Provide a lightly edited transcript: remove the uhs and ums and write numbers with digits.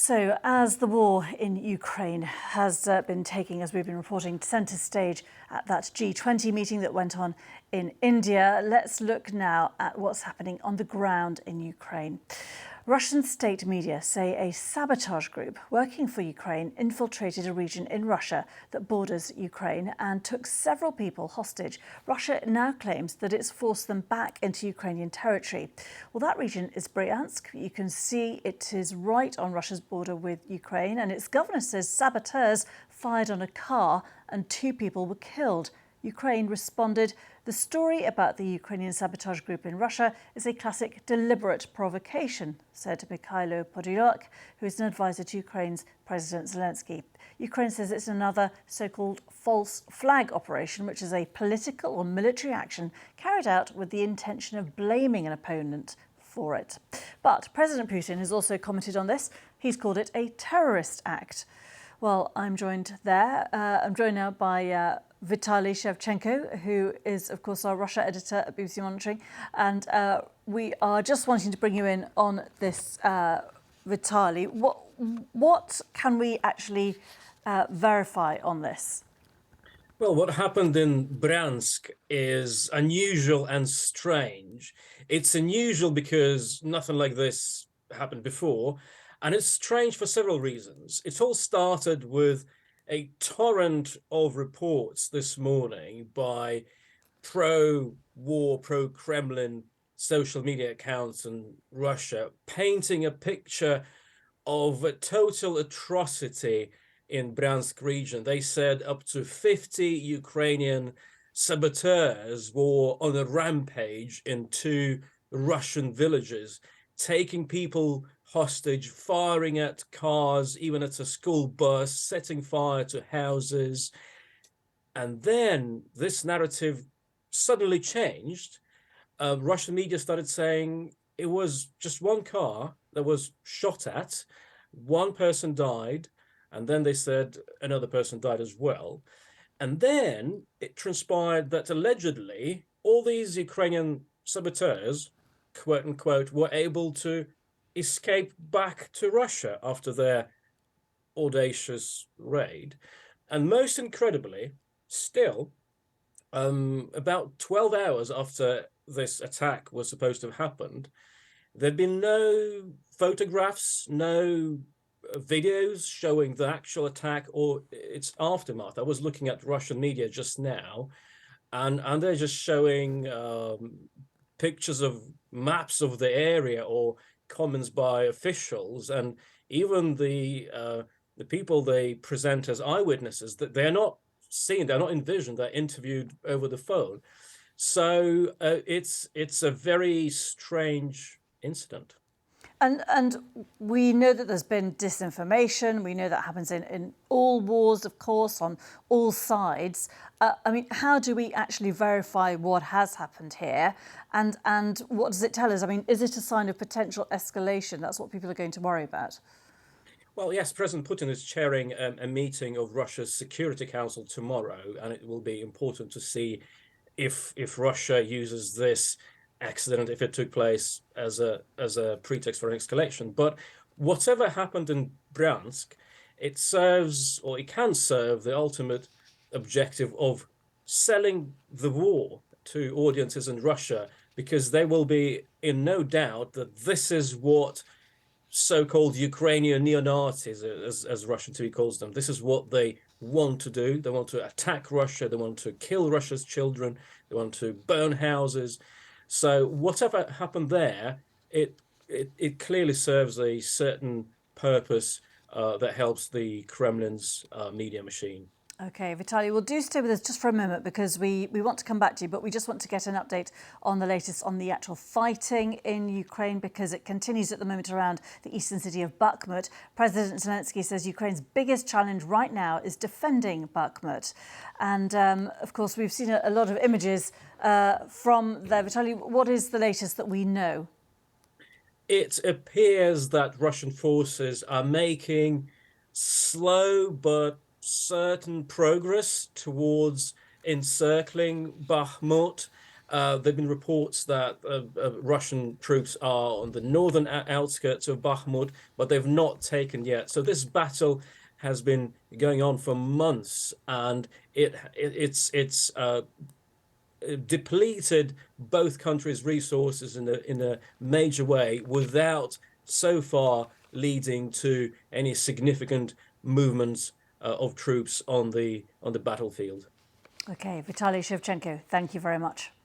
So, as the war in Ukraine has been taking, as we've been reporting, centre stage at that G20 meeting that went on in India, let's look now at what's happening on the ground in Ukraine. Russian state media say a sabotage group working for Ukraine infiltrated a region in Russia that borders Ukraine and took several people hostage. Russia now claims that it's forced them back into Ukrainian territory. Well, that region is Bryansk. You can see it is right on Russia's border with Ukraine, and its governor says saboteurs fired on a car and 2 people were killed. Ukraine responded, "The story about the Ukrainian sabotage group in Russia is a classic deliberate provocation," said Mykhaylo Podolyak, who is an advisor to Ukraine's President Zelensky. Ukraine says it's another so-called false flag operation, which is a political or military action carried out with the intention of blaming an opponent for it. But President Putin has also commented on this. He's called it a terrorist act. Well, I'm joined now by Vitaly Shevchenko, who is, of course, our Russia editor at BBC Monitoring. And we are just wanting to bring you in on this, Vitaly. What can we actually verify on this? Well, what happened in Bryansk is unusual and strange. It's unusual because nothing like this happened before, and it's strange for several reasons. It all started with a torrent of reports this morning by pro-war, pro-Kremlin social media accounts in Russia, painting a picture of a total atrocity in Bryansk region. They said up to 50 Ukrainian saboteurs were on a rampage in 2 Russian villages, taking people hostage, firing at cars, even at a school bus, setting fire to houses. And then this narrative suddenly changed. Russian media started saying it was just one car that was shot at, 1 person died, and then they said another person died as well. And then it transpired that allegedly all these Ukrainian saboteurs, quote unquote, were able to escape back to Russia after their audacious raid. And most incredibly, still, about 12 hours after this attack was supposed to have happened, there'd been no photographs, no videos showing the actual attack or its aftermath. I was looking at Russian media just now, and they're just showing pictures of maps of the area or comments by officials, and even the people they present as eyewitnesses, that they're not seen, they're not envisioned, they're interviewed over the phone. So it's a very strange incident. And we know that there's been disinformation. We know that happens in all wars, of course, on all sides. I mean, how do we actually verify what has happened here? And what does it tell us? I mean, is it a sign of potential escalation? That's what people are going to worry about. Well, yes, President Putin is chairing a meeting of Russia's Security Council tomorrow, and it will be important to see if Russia uses this accident, if it took place, as a pretext for an escalation. But whatever happened in Bryansk, it serves, or it can serve, the ultimate objective of selling the war to audiences in Russia, because they will be in no doubt that this is what so-called Ukrainian neo-Nazis, as Russian TV calls them, this is what they want to do. They want to attack Russia. They want to kill Russia's children. They want to burn houses. So whatever happened there, it clearly serves a certain purpose that helps the Kremlin's media machine. OK, Vitaly, well, do stay with us just for a moment, because we want to come back to you, but we just want to get an update on the latest on the actual fighting in Ukraine, because it continues at the moment around the eastern city of Bakhmut. President Zelensky says Ukraine's biggest challenge right now is defending Bakhmut. And, of course, we've seen a lot of images from there. Vitaly, what is the latest that we know? It appears that Russian forces are making slow but certain progress towards encircling Bakhmut. There've been reports that Russian troops are on the northern outskirts of Bakhmut, but they've not taken yet. So this battle has been going on for months, and it's depleted both countries' resources in a major way without so far leading to any significant movements of troops on the battlefield. Okay, Vitaly Shevchenko, thank you very much.